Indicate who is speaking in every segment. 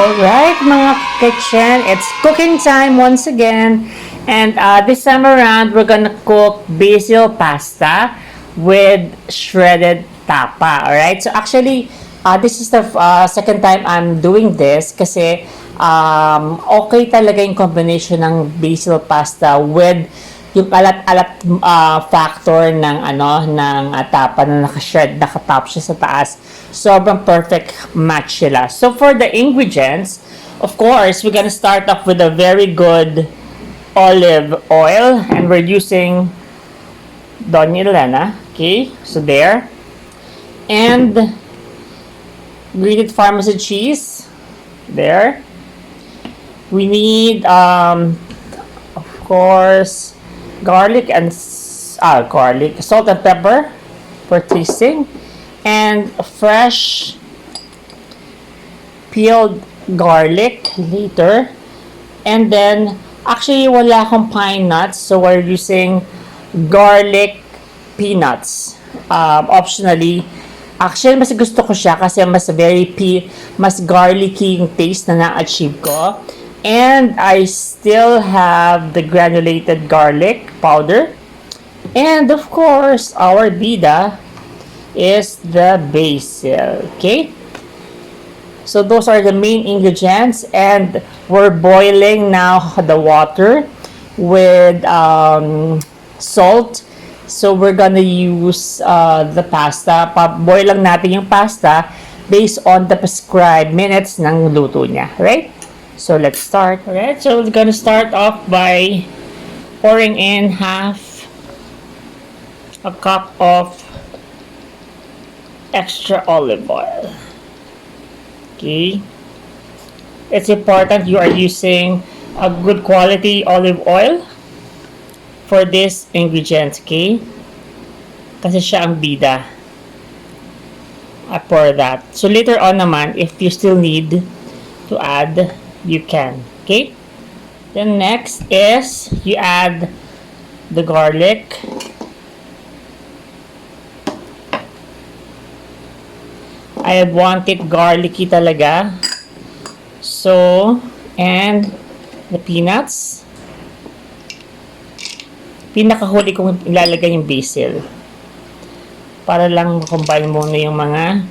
Speaker 1: Alright mga kitchen, it's cooking time once again. And this time around, we're gonna cook basil pasta with shredded tapa. Alright, so actually, this is the second time I'm doing this kasi okay talaga yung combination ng basil pasta with yung alat-alat factor ng tapa na nakatop siya sa taas. Sobrang perfect match sila. So for the ingredients, of course, we're gonna start off with a very good olive oil, and we're using Doña Elena. Okay, so there, and grated Parmassan cheese. There, we need of course garlic and salt and pepper for tasting, and fresh peeled garlic later. And then actually wala akong pine nuts, so we're using garlic peanuts optionally. Actually mas gusto ko siya kasi mas garlicky yung taste na na-achieve ko. And I still have the granulated garlic powder. And of course, our bida is the basil. Okay? So those are the main ingredients. And we're boiling now the water with salt. So we're gonna use the pasta. Boil lang natin yung pasta based on the prescribed minutes ng luto niya. Right? So let's start. Alright, so we're gonna start off by pouring in half a cup of extra olive oil. Okay. It's important you are using a good quality olive oil for this ingredient, okay? Kasi siya ang bida. I pour that. So later on naman, if you still need to add, you can. Okay? Then next is you add the garlic. I want it garlicky talaga. So, and the peanuts. Pinakahuli kong ilalagay yung basil. Para lang combine muna yung mga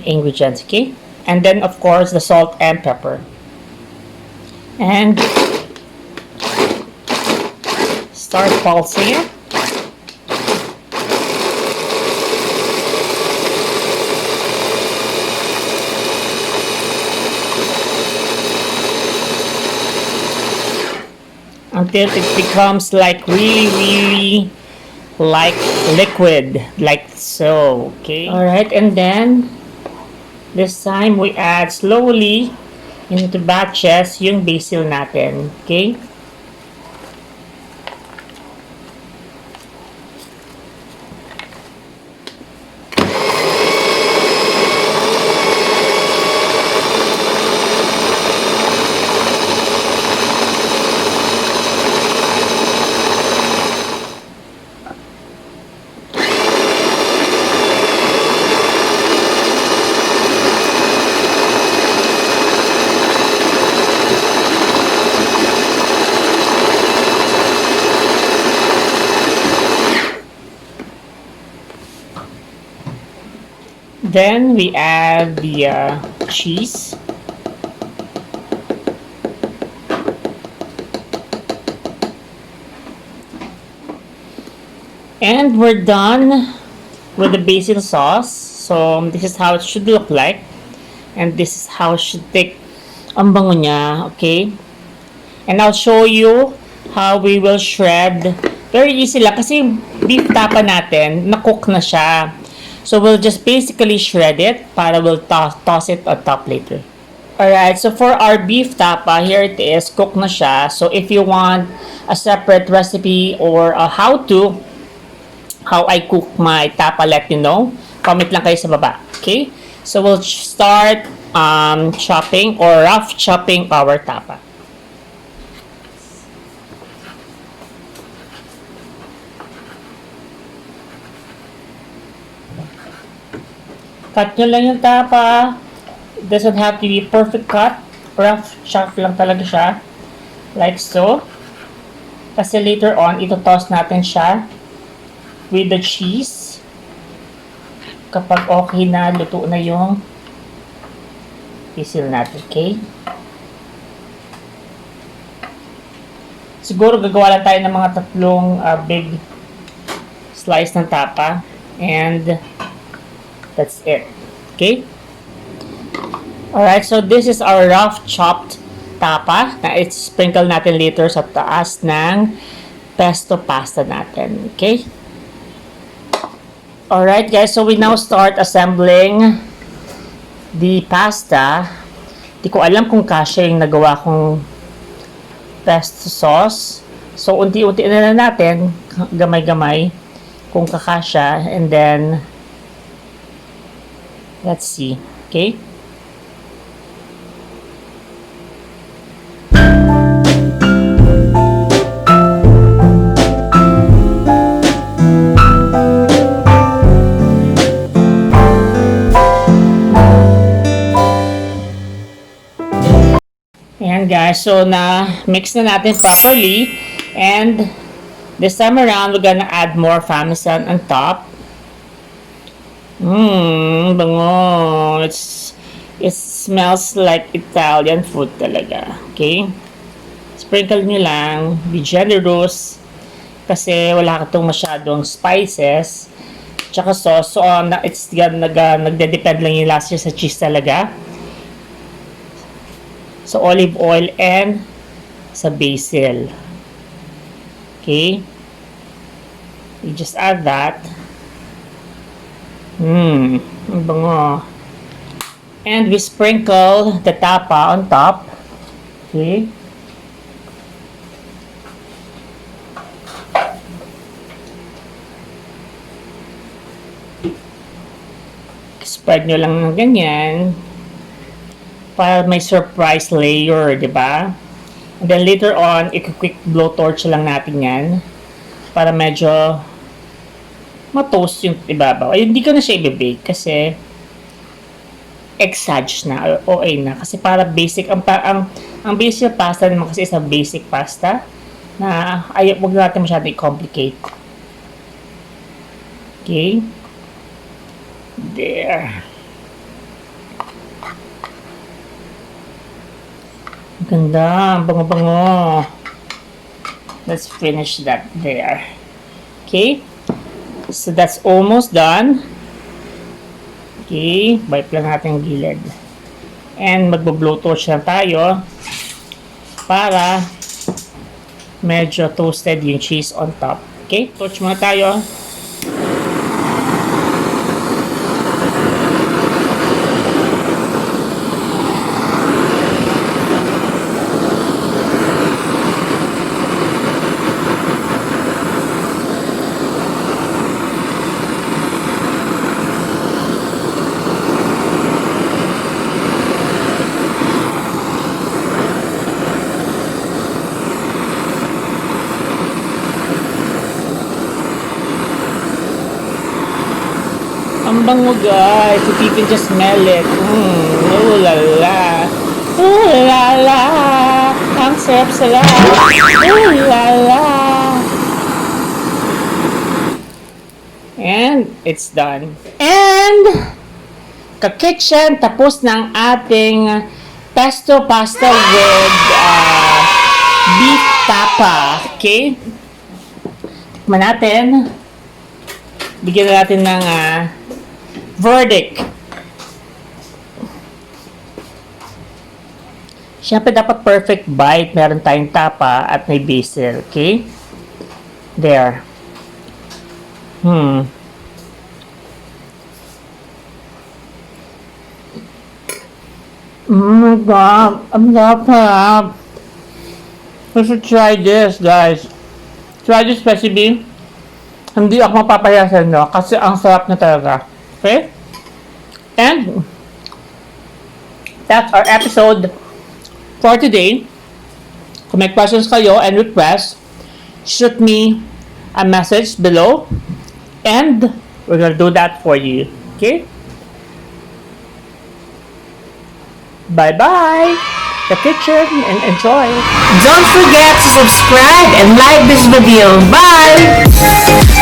Speaker 1: ingredients, okay? And then, of course, the salt and pepper. And start pulsing it. Until it becomes like really like liquid, like so, okay? Alright, and then this time, we add slowly into batches yung basil natin. Okay? Then we add the cheese. And we're done with the basil sauce. So this is how it should look like. And this is how it should take ang bango niya, okay? And I'll show you how we will shred. Very easy lang kasi yung beef tapa natin, na-cook na siya. So we'll just basically shred it para we'll toss it on top later. Alright, so for our beef tapa, here it is, cooked na siya. So if you want a separate recipe or how I cook my tapa, let me know. Comment lang kayo sa baba, okay? So we'll start chopping or rough chopping our tapa. Cut nyo lang yung tapa. It doesn't have to be perfect cut. Rough chop lang talaga siya. Like so. Kasi later on, ito-toss natin siya with the cheese. Kapag okay na, luto na yung basil natin, okay? Siguro gagawa lang tayo ng mga tatlong big slice ng tapa. And that's it. Okay? Alright, so this is our rough chopped tapa na i-sprinkle natin later sa taas ng pesto pasta natin. Okay? Alright guys, so we now start assembling the pasta. Di ko alam kung kasya yung nagawa kong pesto sauce. So unti-unti na natin, gamay-gamay, kung kakasya. And then, let's see. Okay? Ayan guys, so na mix na natin properly, and this time around we're gonna add more parmesan on top. Bango. It smells like Italian food talaga. Okay? Sprinkle nyo lang, be generous, kasi wala ka itong masyadong spices tsaka sauce. So nagde-depend lang yung lasa sa cheese talaga. So, olive oil and sa basil. Okay? You just add that. Ang bango. And we sprinkle the tapa on top. Okay? Spread nyo lang ng ganyan. Para may surprise layer, di ba? And then later on, i-quick blowtorch lang natin yan para medyo ma-toast yung ibabaw. Ay, hindi ko na siya i-bake kasi exage na, OA na. Kasi para basic, ang basil pasta naman kasi is a basic pasta na wag natin masyadong i-complicate. Okay? There. Ganda, bango-bango. Let's finish that there. Okay? So that's almost done. Okay, wipe lang natin yung gilid. And magbo-blowtorch lang tayo para medyo toasted yung cheese on top. Okay, torch muna tayo. Ang bango guys, if you can just smell it. Oh la la. Oh la la. Ang sarap-sarap. Oh la la. And it's done. And ka-kitchen, tapos ng ating pesto pasta with beef tapa. Okay? Tikman natin. Bigyan natin ng verdict. Siyempre, dapat perfect bite. Meron tayong tapa at may basil. Okay? There. Oh my God. Ang sarap. You should try this, guys. Try this recipe. Hindi ako mapapahiya sa inyo kasi ang sarap na talaga. Okay? And that's our episode for today. Kung may questions kayo and requests, shoot me a message below and we're gonna do that for you. Okay? Bye-bye! The kitchen and enjoy!
Speaker 2: Don't forget to subscribe and like this video. Bye!